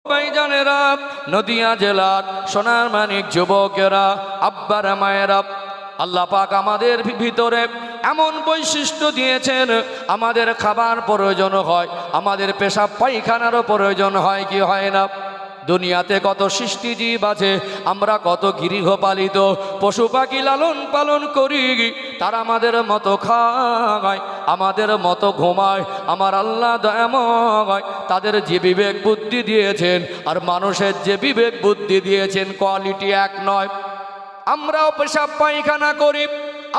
ভাইজানেরা, নদিয়া জেলার সোনার মানিক যুবকেরা, আব্বারা মায়েরা, আল্লাহ পাক আমাদের ভিতরে এমন বৈশিষ্ট্য দিয়েছেন, আমাদের খাবার প্রয়োজন হয়, আমাদের পেশাব পায়খানারও প্রয়োজন হয় কি হয় না? দুনিয়াতে কত সৃষ্টিজীব আছে, আমরা কত গৃহপালিত পশু পাখি লালন পালন করি, তারা আমাদের মতো খায়, আমাদের মতো ঘুমায়। আমার আল্লাহ দয়াময় তাদের যে বিবেক বুদ্ধি দিয়েছেন আর মানুষের যে বিবেক বুদ্ধি দিয়েছেন, কোয়ালিটি এক নয়। আমরাও পেশাব পায়খানা করি,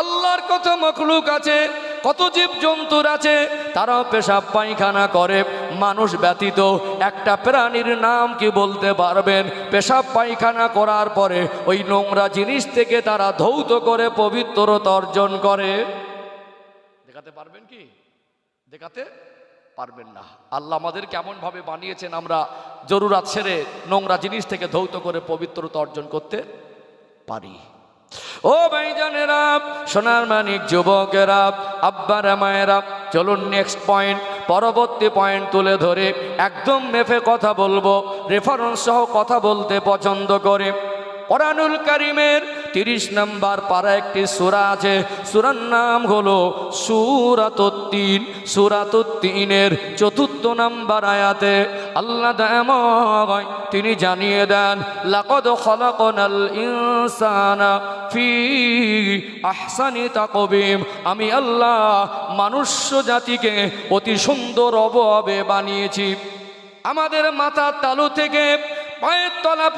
আল্লাহর কত মখলুক আছে, কত জীব জন্তুর আছে, তারাও পেশাব পায়খানা করে। মানুষ ব্যতীত একটা প্রাণীর নাম কি বলতে পারবেন পেশাব পায়খানা করার পরে ওই নোংরা জিনিস থেকে তারা ধৌত করে পবিত্রতা অর্জন করে? দেখাতে পারবেন কি? দেখাতে পারবেন না। আল্লাহ আমাদের কেমন ভাবে বানিয়েছেন, আমরা জরুরাত সেরে নোংরা জিনিস থেকে ধৌত করে পবিত্রতা অর্জন করতে পারি। ও ভাইজানেরা, সোনার মানিক যুবকেরা, আব্বারা মায়েরা, চলুন নেক্সট পয়েন্ট, পরবর্তী পয়েন্ট তুলে ধরে একদম মেপে কথা বলবো, রেফারেন্স সহ কথা বলতে পছন্দ করে। কোরআনুল কারীমের 30 নম্বর পারা একটি সূরা আছে, সূরার নাম হলো সূরাতুত তিন। সূরাতুত তিনের 4 নম্বর আয়াতে আল্লাহ দয়াময় তিনি জানিয়ে দেন, লাকাদ খালাকনাল ইনসানা ফি আহসানি তাকবীম। আমি আল্লাহ মনুষ্য জাতিকে অতি সুন্দর অবয়বে বানিয়েছি। আমাদের মাথার তালু থেকে পায়ের তলা